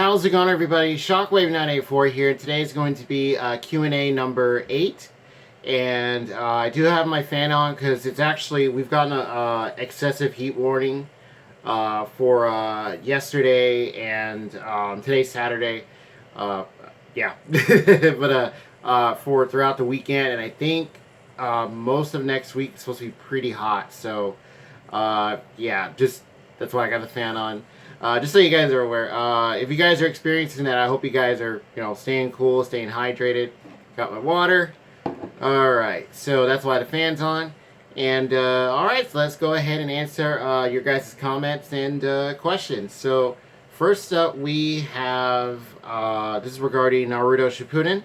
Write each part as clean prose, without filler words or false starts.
How's it going, everybody? Shockwave 984 here. Today is going to be Q&A number 8. And I do have my fan on because it's actually, we've gotten a excessive heat warning for yesterday and today's Saturday. Yeah. But for throughout the weekend. And I think most of next week is supposed to be pretty hot. So, yeah, just that's why I got the fan on. Just so you guys are aware, if you guys are experiencing that, I hope you guys are, staying cool, staying hydrated. Got my water. Alright, so that's why the fan's on. And, alright, so let's go ahead and answer your guys' comments and questions. So, first up, we have, this is regarding Naruto Shippuden,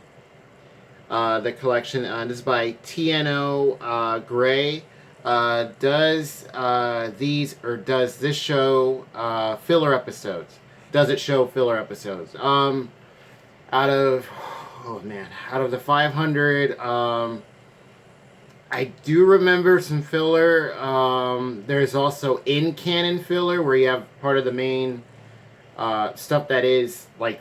the collection. This is by TNO Gray. Does this show filler episodes? Does it show filler episodes? Out of the 500, I do remember some filler. There's also in-canon filler where you have part of the main stuff that is like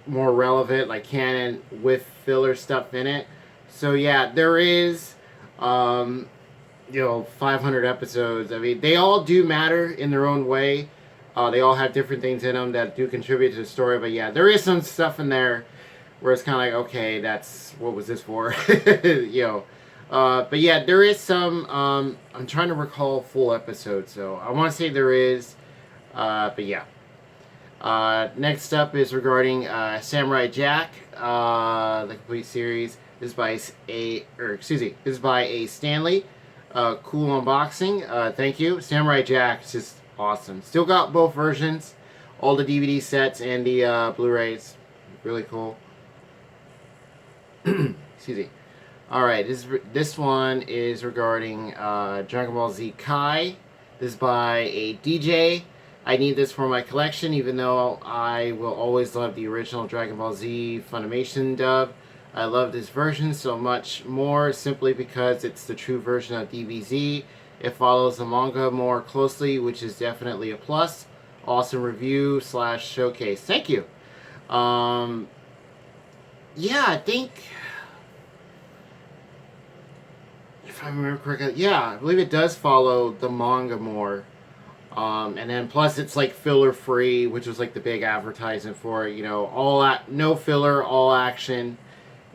more relevant, like canon with filler stuff in it. So yeah, there is 500 episodes. I mean, they all do matter in their own way. They all have different things in them that do contribute to the story. But yeah, there is some stuff in there where it's kind of like, okay, that's, what was this for? But yeah, there is some, I'm trying to recall full episodes, so I want to say there is, but yeah. Next up is regarding Samurai Jack, the complete series. This is by a Stanley. Cool unboxing. Thank you. Samurai Jack is just awesome. Still got both versions, all the DVD sets and the Blu-rays. Really cool. Excuse me. Alright, this one is regarding Dragon Ball Z Kai. This is by a DJ. I need this for my collection, even though I will always love the original Dragon Ball Z Funimation dub. I love this version so much more simply because it's the true version of DBZ. It follows the manga more closely, which is definitely a plus. Awesome review / showcase. Thank you. Yeah, I think, if I remember correctly, yeah, I believe it does follow the manga more. And then plus it's like filler free, which was like the big advertisement for it. No filler, all action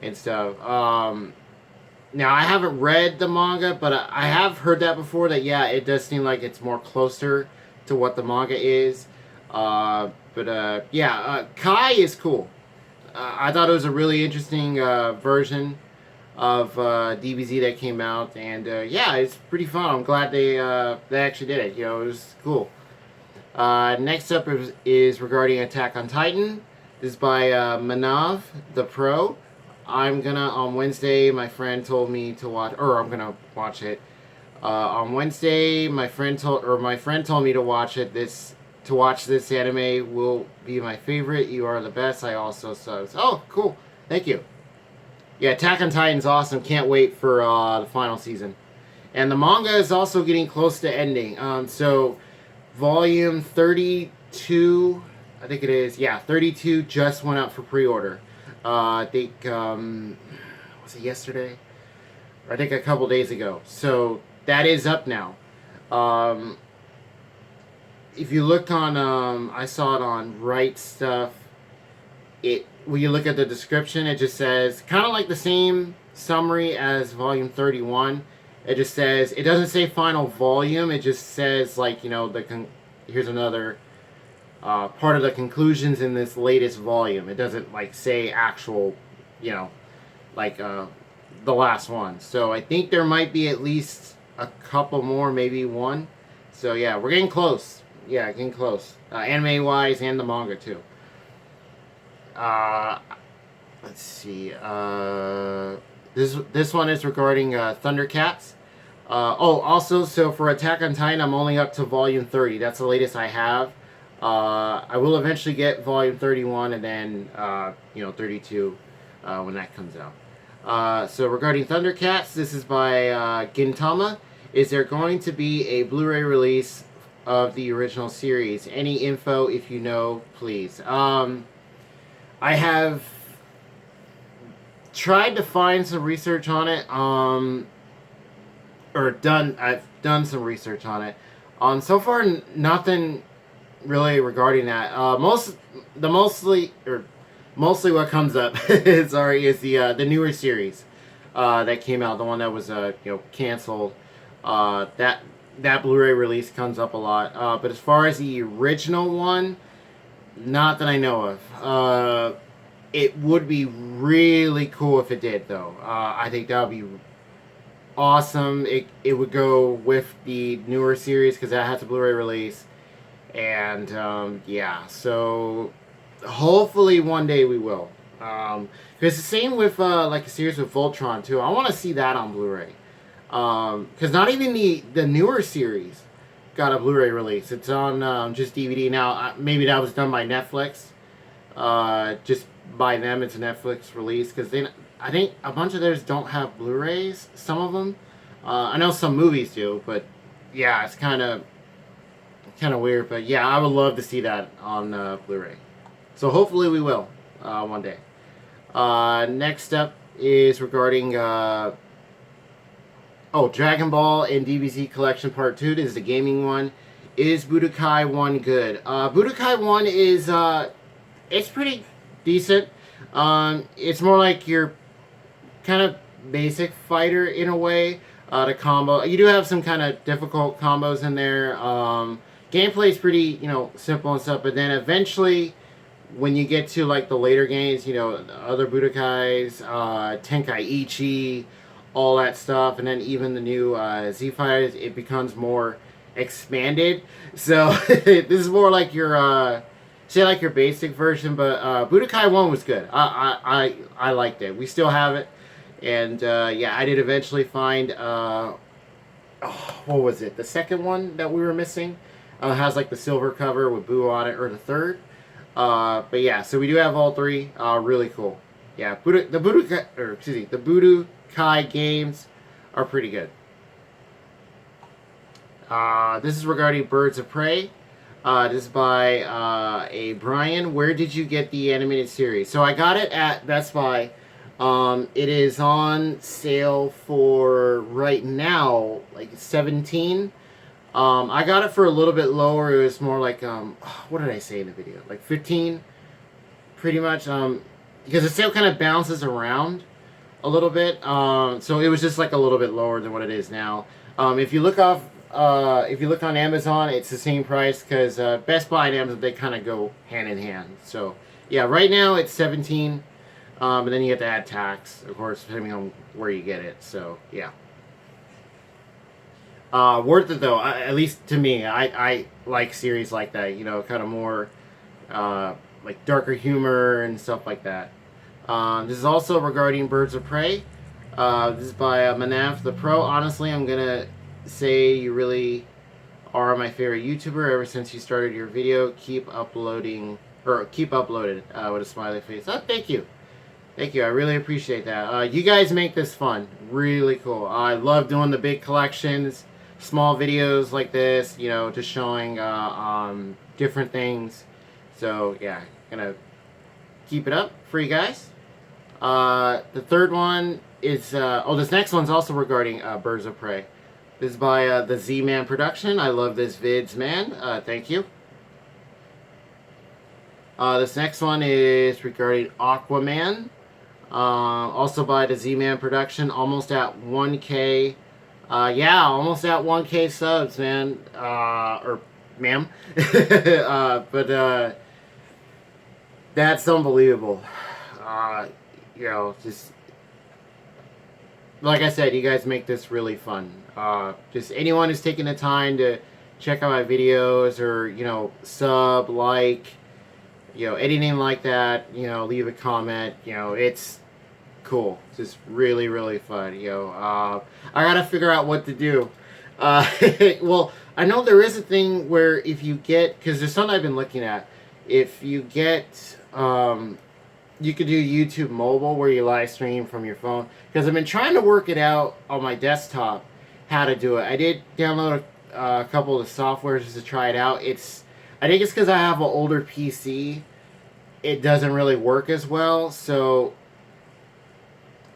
and stuff. Now I haven't read the manga, but I have heard that before. That yeah, it does seem like it's more closer to what the manga is. Kai is cool. I thought it was a really interesting version of DBZ that came out, and yeah, it's pretty fun. I'm glad they actually did it. It was cool. Next up is regarding Attack on Titan. This is by Manav the Pro. I'm gonna on Wednesday. My friend told me to watch, or I'm gonna watch it on Wednesday. My friend told me to watch it. To watch this anime will be my favorite. You are the best. I also subs. Oh, cool. Thank you. Yeah, Attack on Titan's awesome. Can't wait for the final season. And the manga is also getting close to ending. So, volume 32, I think it is. Yeah, 32 just went out for pre-order. I think, was it yesterday? Or I think a couple days ago. So, that is up now. If you look on, I saw it on Right Stuff, when you look at the description, it just says, kind of like the same summary as volume 31, it just says, it doesn't say final volume, it just says, like, here's another part of the conclusions in this latest volume. It doesn't, like, say actual, the last one. So I think there might be at least a couple more, maybe one. So yeah, we're getting close. Yeah, getting close. Anime-wise and the manga, too. Let's see. This one is regarding Thundercats. Also, so for Attack on Titan, I'm only up to volume 30. That's the latest I have. I will eventually get volume 31 and then, 32 when that comes out. So regarding Thundercats, this is by Gintama. Is there going to be a Blu-ray release of the original series? Any info, if you know, please. I have tried to find some research on it. I've done some research on it. So far, nothing really regarding that. Mostly what comes up, sorry, is the newer series that came out, the one that was canceled. That Blu-ray release comes up a lot. But as far as the original one, not that I know of. It would be really cool if it did, though. I think that would be awesome. It would go with the newer series because that has a Blu-ray release, and yeah. So hopefully one day we will. Because the same with like a series with Voltron too. I want to see that on Blu-ray. Because not even the newer series got a Blu-ray release. It's on just DVD now. Maybe that was done by Netflix. Just by them, it's a Netflix release because I think a bunch of theirs don't have Blu-rays. Some of them, I know some movies do, but yeah, it's kind of weird. But yeah, I would love to see that on Blu-ray. So hopefully we will one day. Next up is regarding Dragon Ball and DBZ Collection Part 2. This is the gaming one. Is Budokai 1 good? Budokai 1 is it's pretty decent. It's more like your kind of basic fighter in a way. The combo, you do have some kind of difficult combos in there. Gameplay is pretty, simple and stuff. But then eventually, when you get to like the later games, the other Budokais, Tenkaichi, all that stuff, and then even the new Z fighters, it becomes more expanded. So this is more like your say like your basic version, but Budokai 1 was good. I liked it. We still have it, and yeah, I did eventually find what was it? The second one that we were missing has like the silver cover with Boo on it, or the third. But yeah, so we do have all three. Really cool. Yeah, the Budokai games are pretty good. This is regarding Birds of Prey. This is by a Brian. Where did you get the animated series? So I got it at Best Buy. It is on sale for right now, like 17. I got it for a little bit lower. It was more like what did I say in the video? Like 15, pretty much. Because the sale kind of bounces around a little bit. So it was just like a little bit lower than what it is now. If you look on Amazon, it's the same price because Best Buy and Amazon, they kind of go hand in hand. So yeah, right now it's 17, and then you have to add tax, of course, depending on where you get it. So yeah, worth it though. At least to me, I like series like that. Kind of more like darker humor and stuff like that. This is also regarding Birds of Prey. This is by Manaf the Pro. Honestly, I'm gonna say you really are my favorite YouTuber ever since you started your video. Keep uploaded with a smiley face. Thank you. I really appreciate that. You guys make this fun. Really cool. I love doing the big collections, small videos like this. Just showing different things. So yeah, gonna keep it up for you guys. The third one is this next one's also regarding Birds of Prey. This is by the Z-Man Production. I love this vids, man. Thank you. This next one is regarding Aquaman. Also by the Z-Man Production. Almost at 1K. Yeah, almost at 1K subs, man. Or ma'am. But that's unbelievable. Just like I said, you guys make this really fun. Just anyone who's taking the time to check out my videos or, sub, like, anything like that, leave a comment, it's cool. It's just really, really fun, I gotta figure out what to do. Well, I know there is a thing where if you get, because there's something I've been looking at, if you get, you could do YouTube mobile where you live stream from your phone. Because I've been trying to work it out on my desktop how to do it. I did download a couple of the softwares just to try it out. I think it's because I have an older PC it doesn't really work as well. So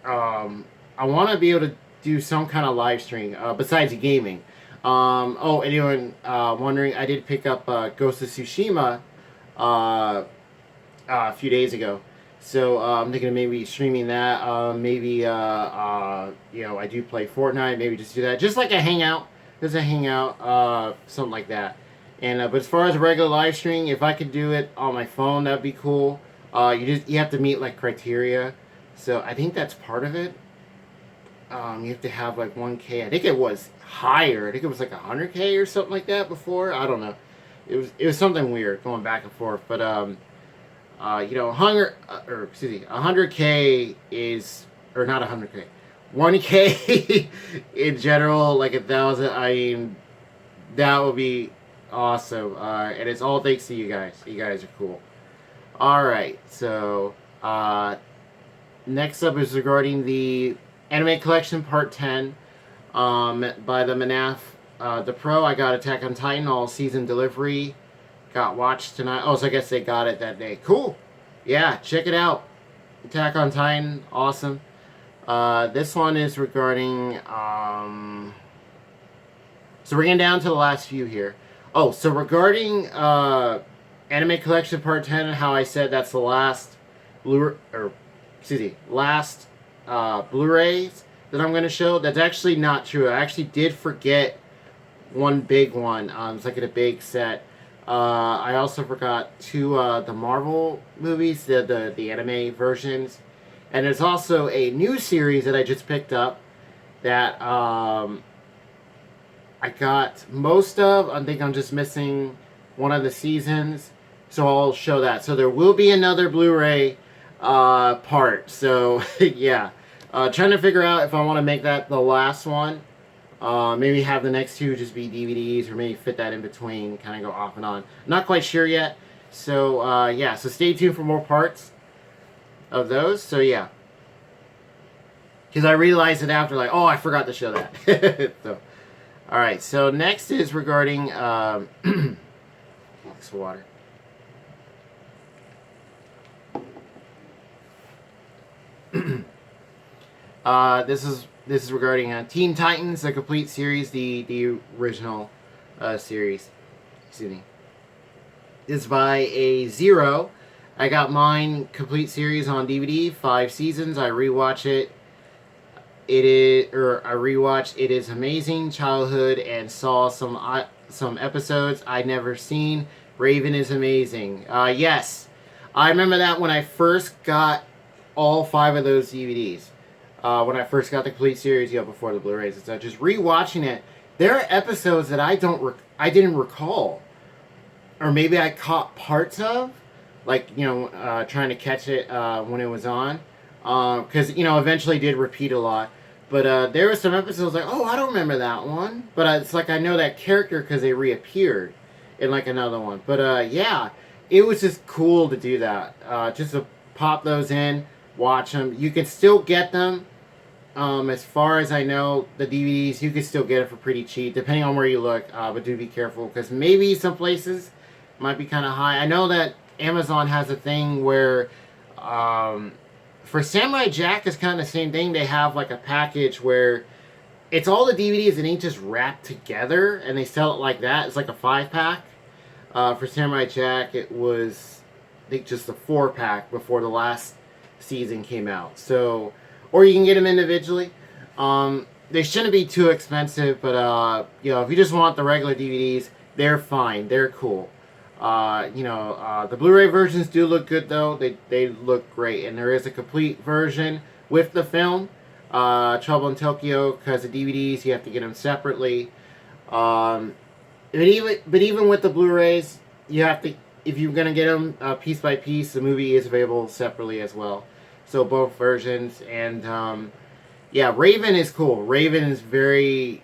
I want to be able to do some kind of live stream besides gaming. Oh, anyone wondering? I did pick up Ghost of Tsushima a few days ago. So I'm thinking of maybe streaming that. Maybe I do play Fortnite. Maybe just do that, just like a hangout. Just a hangout, something like that. And but as far as a regular live stream, if I could do it on my phone, that'd be cool. You have to meet like criteria, so I think that's part of it. You have to have like 1K. I think it was higher. I think it was like 100K or something like that before. I don't know. It was something weird going back and forth, but 100K is, or not 100K, 1K in general, like 1,000. I mean, that would be awesome. And it's all thanks to you guys. You guys are cool. All right, so next up is regarding the Anime Collection Part 10 by the Manaf the Pro. I got Attack on Titan all season delivery. Got watched tonight. Oh, so I guess they got it that day. Cool. Yeah, check it out. Attack on Titan, awesome. This one is regarding. So we're getting down to the last few here. Oh, so regarding Anime Collection Part 10, how I said that's the last last Blu-rays that I'm going to show. That's actually not true. I actually did forget one big one. It's like in a big set. I also forgot two the Marvel movies, the anime versions, and there's also a new series that I just picked up that I got most of. I think I'm just missing one of the seasons, so I'll show that. So there will be another Blu-ray part. So yeah, trying to figure out if I want to make that the last one. Maybe have the next two just be DVDs, or maybe fit that in between, kind of go off and on. Not quite sure yet. So yeah, so stay tuned for more parts of those. So yeah, because I realized it after, like, oh, I forgot to show that. So, all right. So next is regarding this water. This is regarding Teen Titans, the complete series, the original series. Excuse me. It's by a Zero. I got mine complete series on DVD, 5 seasons. I rewatch it. I rewatched. It is amazing. Childhood, and saw some episodes I'd never seen. Raven is amazing. Yes, I remember that when I first got all 5 of those DVDs. When I first got the complete series, before the Blu-rays and stuff, just rewatching it, there are episodes that I didn't recall, or maybe I caught parts of, like trying to catch it when it was on, because eventually did repeat a lot. But there were some episodes like, oh, I don't remember that one, but it's like I know that character because they reappeared in like another one. But yeah, it was just cool to do that, just to pop those in, watch them. You can still get them. As far as I know, the DVDs, you can still get it for pretty cheap, depending on where you look. But do be careful, because maybe some places might be kind of high. I know that Amazon has a thing where, for Samurai Jack, it's kind of the same thing. They have like a package where it's all the DVDs and ain't just wrapped together, and they sell it like that. It's like a 5-pack. For Samurai Jack, it was, I think, just a 4-pack before the last season came out. So, or you can get them individually. They shouldn't be too expensive, but if you just want the regular DVDs, they're fine. They're cool. The Blu-ray versions do look good though. They look great, and there is a complete version with the film, Trouble in Tokyo, because the DVDs you have to get them separately. But even with the Blu-rays, you have to, if you're gonna get them piece by piece, the movie is available separately as well. So both versions, and yeah, Raven is cool. Raven is very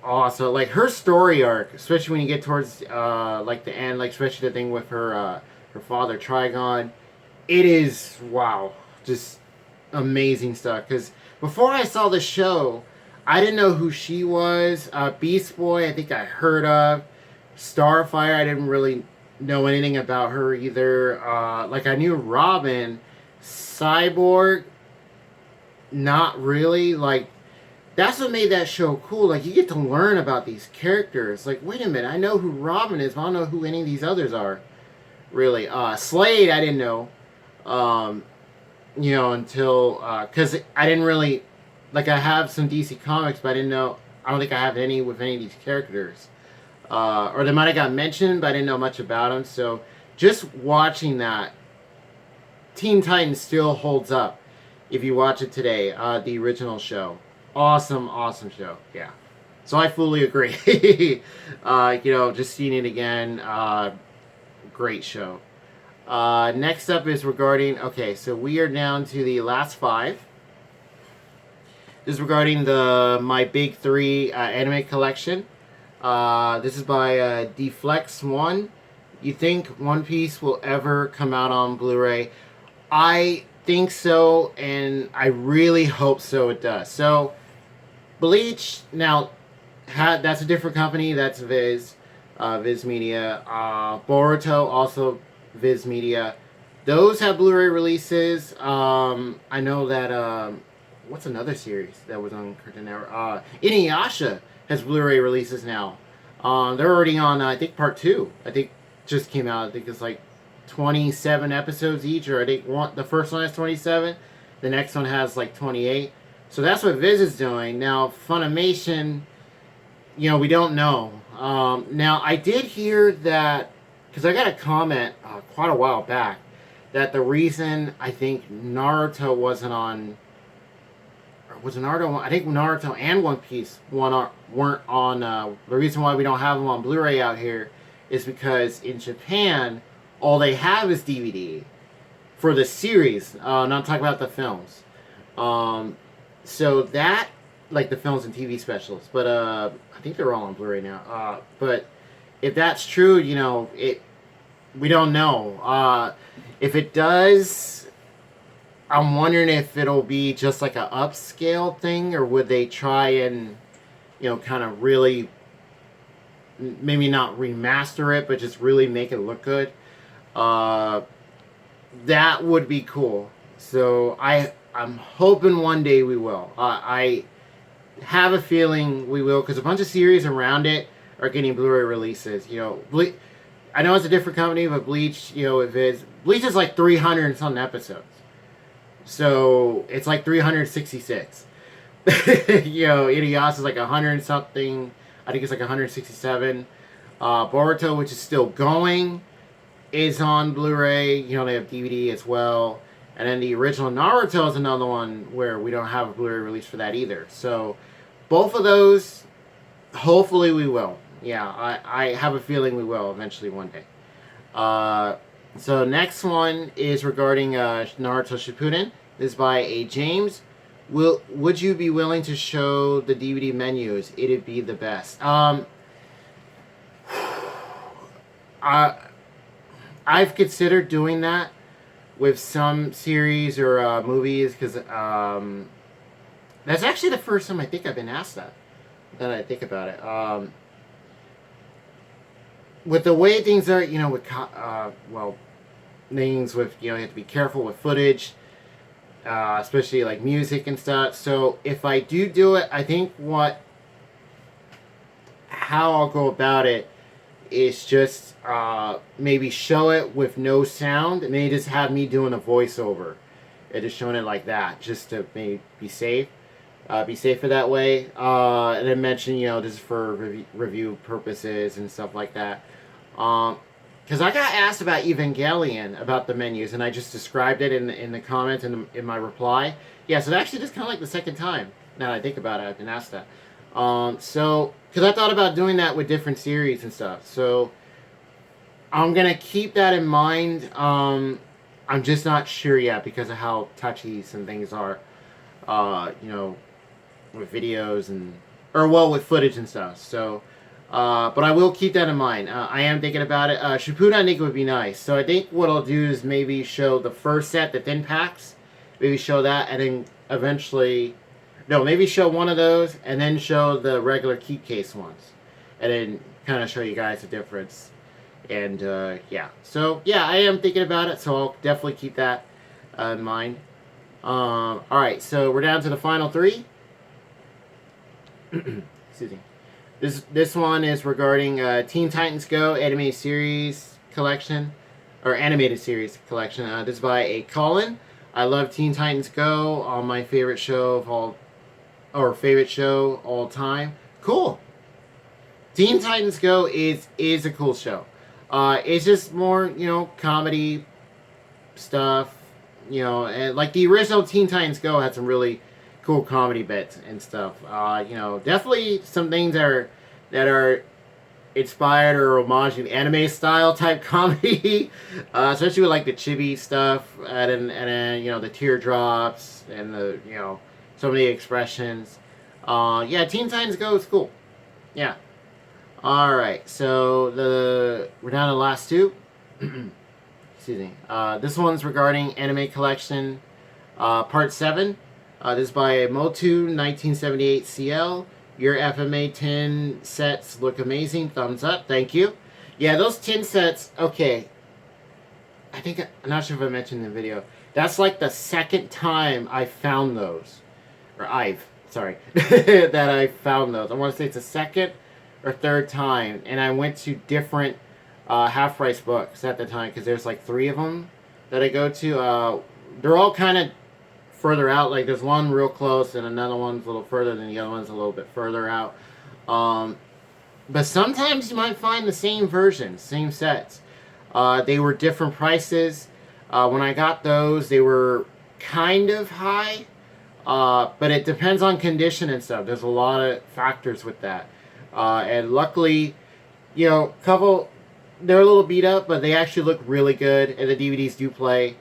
awesome. Like her story arc, especially when you get towards like the end, like especially the thing with her father Trigon, it is wow, just amazing stuff. Because before I saw the show, I didn't know who she was. Beast Boy, I think I heard of. Starfire, I didn't really know anything about her either. Like I knew Robin, Cyborg, not really. Like that's what made that show cool. Like you get to learn about these characters. Like wait a minute, I know who Robin is, but I don't know who any of these others are. Really, Slade, I didn't know. Um, until because I didn't really like I have some DC comics, but I didn't know. I don't think I have any with any of these characters. Or they might have got mentioned, but I didn't know much about them. So just watching that, Teen Titans still holds up if you watch it today. The original show, awesome show. Yeah, so I fully agree. Just seeing it again, great show. Next up is regarding. Okay, so we are down to the last five. This is regarding the My Big Three anime collection. This is by Deflex One. You think One Piece will ever come out on Blu-ray? I think so, and I really hope so. It does. So, Bleach now that's a different company. That's Viz Media. Boruto also Viz Media. Those have Blu-ray releases. I know that. What's another series that was on Cartoon Network? Inuyasha has Blu-ray releases now. They're already on, I think, part 2. I think just came out. I think it's like 27 episodes each, or I think the first one has 27. The next one has like 28. So that's what Viz is doing. Now, Funimation, we don't know. Now, I did hear that, because I got a comment quite a while back, that the reason I think Naruto wasn't on... Was Naruto? I think Naruto and One Piece weren't on. The reason why we don't have them on Blu-ray out here is because in Japan, all they have is DVD for the series. Not talking about the films. So that, like the films and TV specials, but I think they're all on Blu-ray now. But if that's true, we don't know. If it does. I'm wondering if it'll be just like a upscale thing, or would they try and, kind of really, maybe not remaster it, but just really make it look good. That would be cool. So I'm hoping one day we will. I have a feeling we will, because a bunch of series around it are getting Blu-ray releases. I know it's a different company, but Bleach, Bleach is like 300 and something episodes. So it's like 366. Inuyasha is like 100 something. I think it's like 167. Boruto, which is still going, is on Blu-ray. They have DVD as well. And then the original Naruto is another one where we don't have a Blu-ray release for that either. So both of those, hopefully we will. Yeah, I have a feeling we will eventually one day. So next one is regarding Naruto Shippuden. This is by A. James. Would you be willing to show the DVD menus? It'd be the best. I've considered doing that with some series or movies, because that's actually the first time I think I've been asked that. Now that I think about it. With the way things are, with things with, you have to be careful with footage, especially like music and stuff. So if I do it, I think how I'll go about it is just maybe show it with no sound, and maybe just have me doing a voiceover and just showing it like that, just to maybe be safe. Be safer that way. And then mention, this is for review purposes and stuff like that. Because I got asked about Evangelion, about the menus, and I just described it in the comments and in my reply. Yeah, so actually just kind of like the second time, now that I think about it, I've been asked that. Because I thought about doing that with different series and stuff. So I'm going to keep that in mind. I'm just not sure yet because of how touchy some things are, with videos with footage and stuff. So, but I will keep that in mind. I am thinking about it. Shippuden, I think, would be nice. So I think what I'll do is maybe show the first set, the thin packs. Maybe show that, and then eventually... No, maybe show one of those, and then show the regular keep case ones. And then kind of show you guys the difference And yeah, so yeah, I am thinking about it, so I'll definitely keep that in mind. All right, so we're down to the final three. Excuse me. This one is regarding Teen Titans Go anime series collection, or animated series collection. This is by a Colin. I love Teen Titans Go. My favorite show of all, or favorite show all time. Cool. Teen Titans Go is a cool show. It's just more, comedy stuff, and like the original Teen Titans Go had some really cool comedy bits and stuff. Definitely some things that are inspired or homaging anime style type comedy, especially with like the chibi stuff and then the teardrops and the so many expressions. Yeah, Teen Titans Go is cool. Yeah. All right, so we're down to the last two. Excuse me. This one's regarding anime collection, part 7. This is by Motu 1978 CL. Your FMA 10 sets look amazing. Thumbs up. Thank you. Yeah, those 10 sets. Okay. I'm not sure if I mentioned in the video. That's like the second time I found those, that I found those. I want to say it's the second or third time, and I went to different half price books at the time because there's like 3 of them that I go to. They're all kind of further out. Like there's one real close, and another one's a little further, than the other one's a little bit further out. But sometimes you might find the same versions, same sets. They were different prices. When I got those, they were kind of high, but it depends on condition and stuff. There's a lot of factors with that. And luckily, they're a little beat up, but they actually look really good, and the DVDs do play.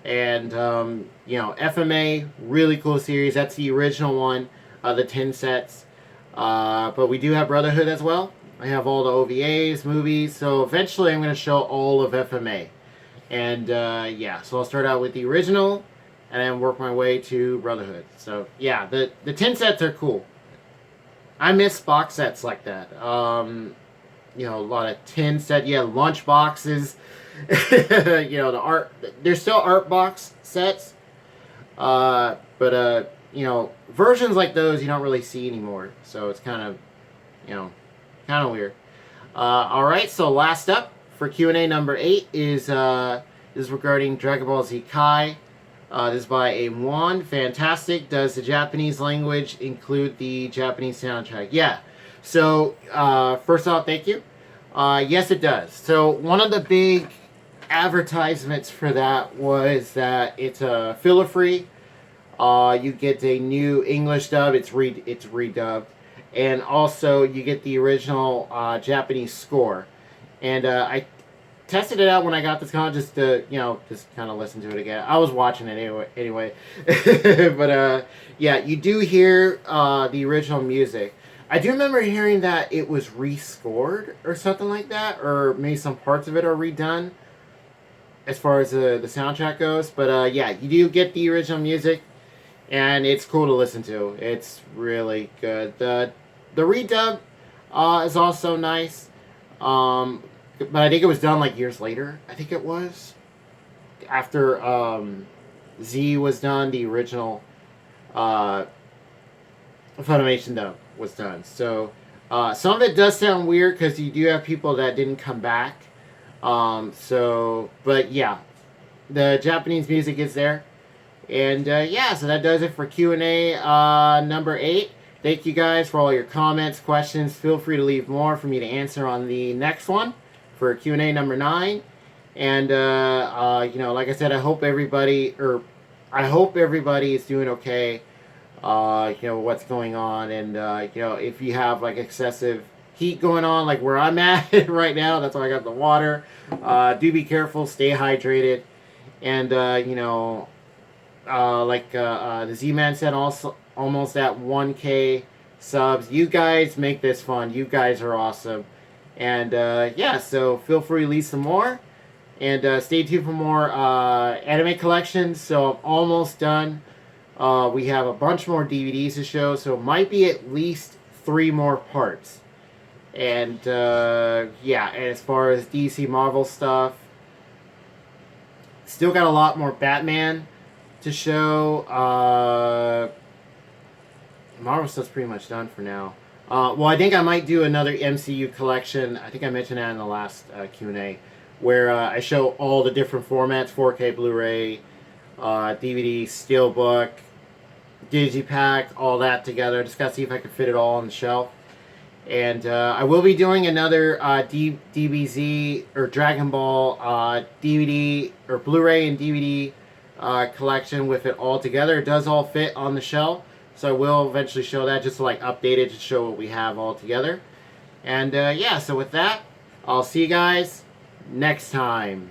And, FMA, really cool series. That's the original one, the 10 sets. But we do have Brotherhood as well. I have all the OVAs, movies, so eventually I'm going to show all of FMA. And, so I'll start out with the original, and then work my way to Brotherhood. So, yeah, the 10 sets are cool. I miss box sets like that. A lot of tin set. Yeah, lunch boxes. The art. There's still art box sets. But versions like those you don't really see anymore. So it's kind of weird. All right. So last up for Q&A number 8 is regarding Dragon Ball Z Kai. This is by a Juan. Fantastic. Does the Japanese language include the Japanese soundtrack? Yeah. So, first off, thank you. Yes, it does. So, one of the big advertisements for that was that it's filler free. You get a new English dub. It's redubbed. And also, you get the original Japanese score. And I tested it out when I got this con, just to just kind of listen to it again. I was watching it anyway. But yeah, you do hear the original music. I do remember hearing that it was rescored or something like that, or maybe some parts of it are redone as far as the soundtrack goes. But yeah, you do get the original music, and it's cool to listen to. It's really good. The redub is also nice. But I think it was done like years later. I think it was after Z was done. The original Funimation dub was done. So some of it does sound weird because you do have people that didn't come back. But yeah, the Japanese music is there, and yeah. So that does it for Q&A number 8. Thank you guys for all your comments, questions. Feel free to leave more for me to answer on the next one. For Q&A number 9, and like I said, I hope everybody is doing okay. What's going on, and if you have like excessive heat going on, like where I'm at right now, that's why I got the water. Do be careful, stay hydrated, and the Z-Man said, also almost at 1K subs. You guys make this fun. You guys are awesome. And yeah, so feel free to leave some more, and stay tuned for more anime collections. So I'm almost done. We have a bunch more DVDs to show, so it might be at least 3 more parts. And yeah, and as far as DC Marvel stuff, still got a lot more Batman to show. Marvel stuff's pretty much done for now. Well, I think I might do another MCU collection. I think I mentioned that in the last Q&A, where I show all the different formats: 4K, Blu-ray, DVD, Steelbook, Digipack, all that together. Just gotta see if I can fit it all on the shelf. And I will be doing another DBZ or Dragon Ball DVD or Blu-ray and DVD collection with it all together. It does all fit on the shelf, so I will eventually show that, just to like update it to show what we have all together. And yeah, so with that, I'll see you guys next time.